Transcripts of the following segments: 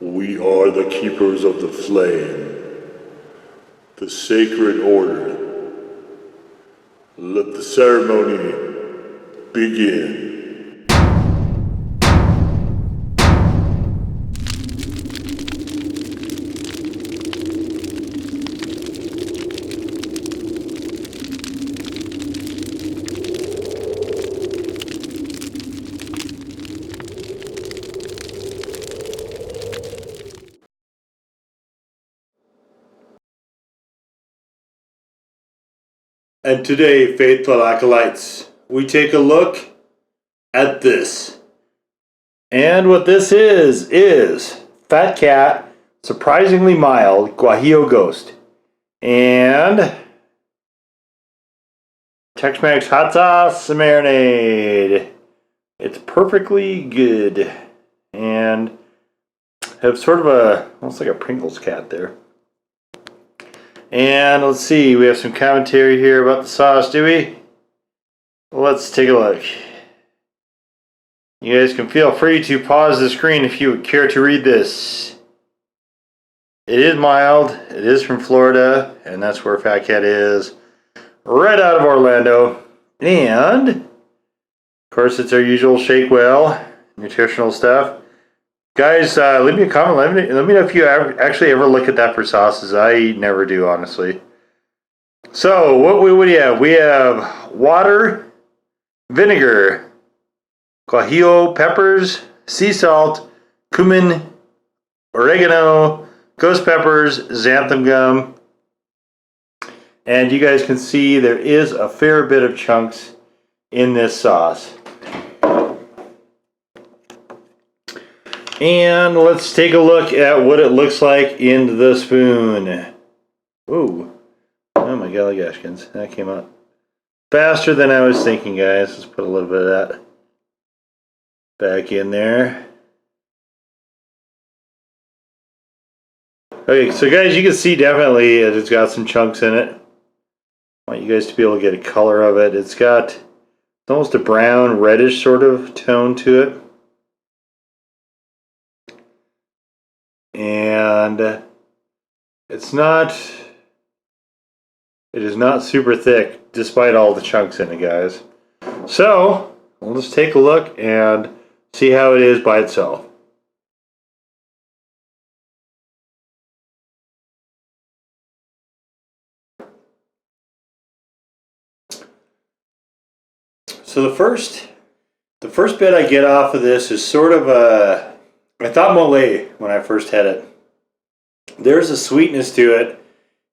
We are the keepers of the flame, the sacred order. Let the ceremony begin. And today, faithful acolytes, we take a look at this. And what this is Fat Cat, surprisingly mild, Guajillo Ghost. And Tex-Mex hot sauce marinade. It's perfectly good. And have sort of almost like a Pringles cat there. And let's see, we have some commentary here about the sauce, do we? Let's take a look. You guys can feel free to pause the screen if you would care to read this. It is mild, it is from Florida, and that's where Fat Cat is. Right out of Orlando. And, of course, it's our usual shake well, nutritional stuff. Guys, leave me a comment. Let me know if you actually ever look at that for sauces. I never do, honestly. So, what do you have? We have water, vinegar, guajillo peppers, sea salt, cumin, oregano, ghost peppers, xanthan gum. And you guys can see there is a fair bit of chunks in this sauce. And let's take a look at what it looks like in the spoon. Ooh. Oh my golly goshkins. That came out faster than I was thinking, guys. Let's put a little bit of that back in there. Okay, so guys, you can see definitely it's got some chunks in it. I want you guys to be able to get a color of it. It's almost a brown, reddish sort of tone to it. And it is not super thick despite all the chunks in it, guys. So let's take a look and see how it is by itself. So the first bit I get off of this is sort of I thought mole when I first had it. There's a sweetness to it,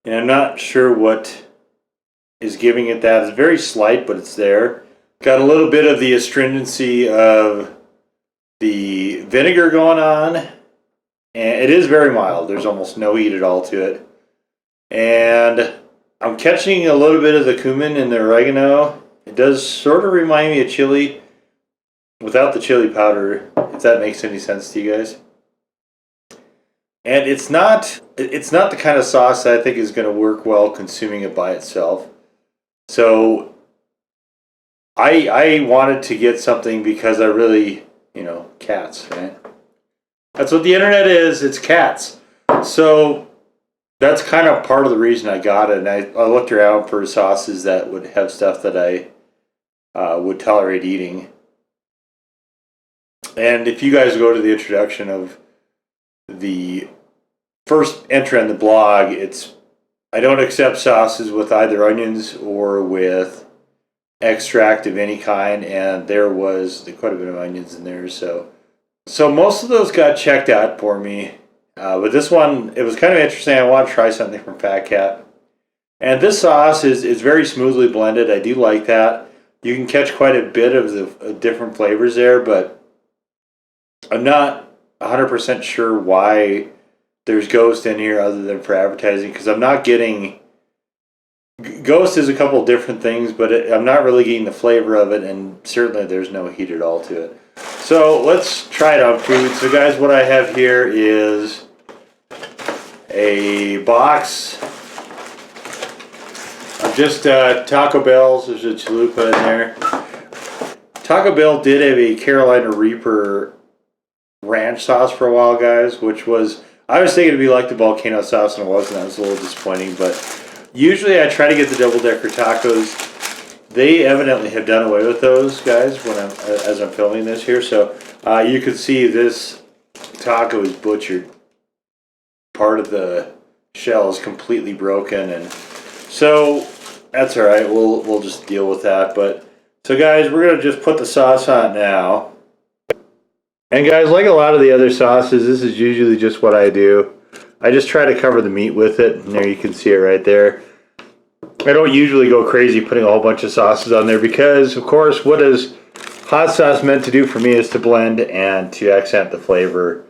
and I'm not sure what is giving it that. It's very slight, but it's there. Got a little bit of the astringency of the vinegar going on, and it is very mild. There's almost no heat at all to it. And I'm catching a little bit of the cumin and the oregano. It does sort of remind me of chili without the chili powder, if that makes any sense to you guys. And it's not the kind of sauce that I think is going to work well consuming it by itself. So I wanted to get something because I really, cats, right? That's what the internet is. It's cats. So that's kind of part of the reason I got it. And I looked around for sauces that would have stuff that I would tolerate eating. And if you guys go to the introduction of the first entry on the blog, I don't accept sauces with either onions or with extract of any kind, and there was quite a bit of onions in there. So most of those got checked out for me. But this one, it was kind of interesting. I want to try something from Fat Cat. And this sauce is very smoothly blended. I do like that. You can catch quite a bit of the different flavors there, but I'm not 100% sure why there's Ghost in here other than for advertising, because I'm not getting... Ghost is a couple different things, but I'm not really getting the flavor of it, and certainly there's no heat at all to it. So let's try it on food. So guys, what I have here is a box of just Taco Bell's. There's a chalupa in there. Taco Bell did have a Carolina Reaper ranch sauce for a while, guys, which was, I was thinking it'd be like the volcano sauce, and it wasn't. That was a little disappointing, but usually I try to get the double-decker tacos. They evidently have done away with those, guys, as I'm filming this here. So you can see this taco is butchered. Part of the shell is completely broken, and so that's all right. We'll just deal with that. But so, guys, we're gonna just put the sauce on now. And guys, like a lot of the other sauces, this is usually just what I do. I just try to cover the meat with it, and there you can see it right there. I don't usually go crazy putting a whole bunch of sauces on there because, of course, what is hot sauce meant to do for me is to blend and to accent the flavor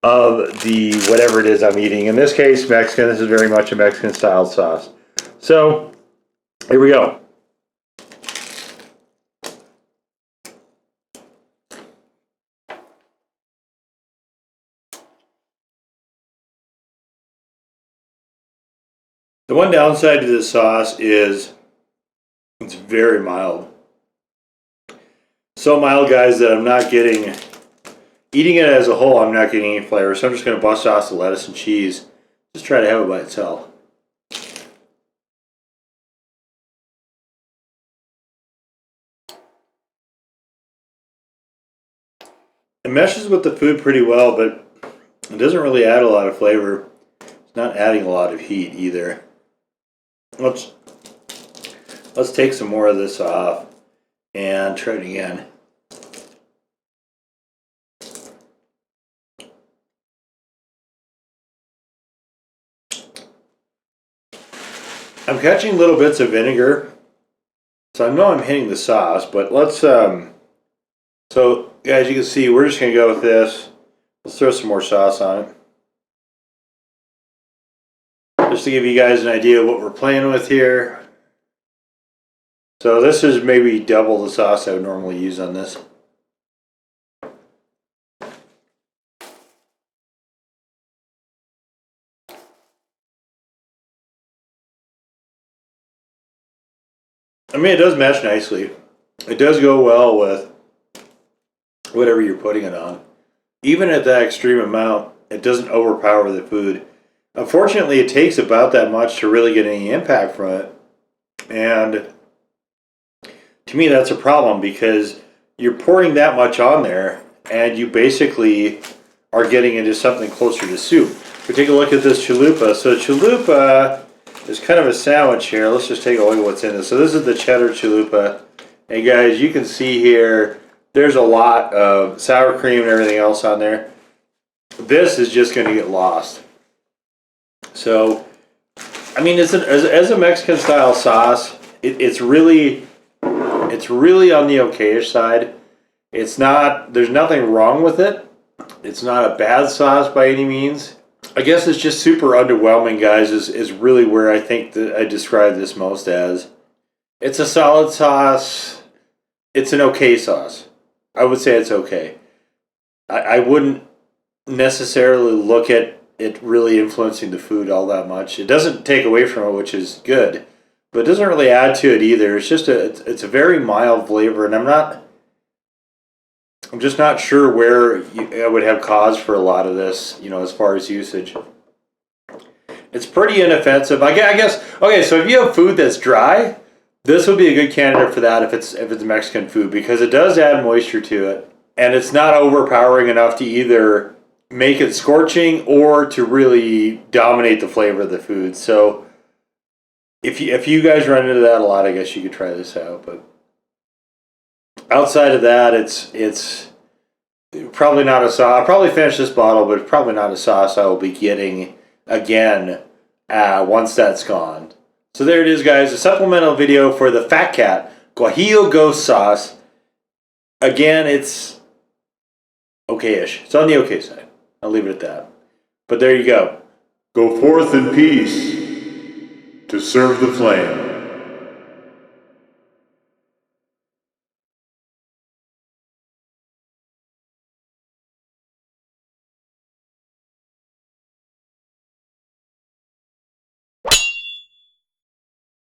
of the whatever it is I'm eating. In this case, Mexican. This is very much a Mexican style sauce. So, here we go. The one downside to this sauce is it's very mild. So mild, guys, that I'm not getting, eating it as a whole, I'm not getting any flavor. So I'm just going to bust off the lettuce and cheese. Just try to have it by itself. It meshes with the food pretty well, but it doesn't really add a lot of flavor. It's not adding a lot of heat either. Let's take some more of this off and try it again. I'm catching little bits of vinegar, so I know I'm hitting the sauce, but let's, so guys, you can see we're just going to go with this. Let's throw some more sauce on it. Just to give you guys an idea of what we're playing with here. So this is maybe double the sauce I would normally use on this. I mean, it does mesh nicely. It does go well with whatever you're putting it on. Even at that extreme amount, it doesn't overpower the food. Unfortunately, it takes about that much to really get any impact from it. And to me, that's a problem because you're pouring that much on there and you basically are getting into something closer to soup. We take a look at this chalupa. So chalupa is kind of a sandwich here. Let's just take a look at what's in this. So this is the cheddar chalupa. And guys, you can see here, there's a lot of sour cream and everything else on there. This is just going to get lost. So, I mean, as a Mexican style sauce, it's really on the okayish side. It's not, there's nothing wrong with it. It's not a bad sauce by any means. I guess it's just super underwhelming, guys, is really where I think that I describe this most as. It's a solid sauce. It's an okay sauce. I would say it's okay. I wouldn't necessarily look at it really influencing the food all that much. It doesn't take away from it, which is good, but it doesn't really add to it either. It's just it's a very mild flavor, and I'm just not sure where I would have cause for a lot of this, as far as usage. It's pretty inoffensive. I guess. Okay, so if you have food that's dry, this would be a good candidate for that if it's Mexican food, because it does add moisture to it, and it's not overpowering enough to either make it scorching or to really dominate the flavor of the food. So if you guys run into that a lot, I guess you could try this out. But outside of that, it's probably not a sauce. I'll probably finish this bottle, but it's probably not a sauce I will be getting again once that's gone. So there it is, guys. A supplemental video for the Fat Cat Guajillo Ghost Sauce. Again, it's okay-ish. It's on the okay side. I'll leave it at that. But there you go. Go forth in peace to serve the flame.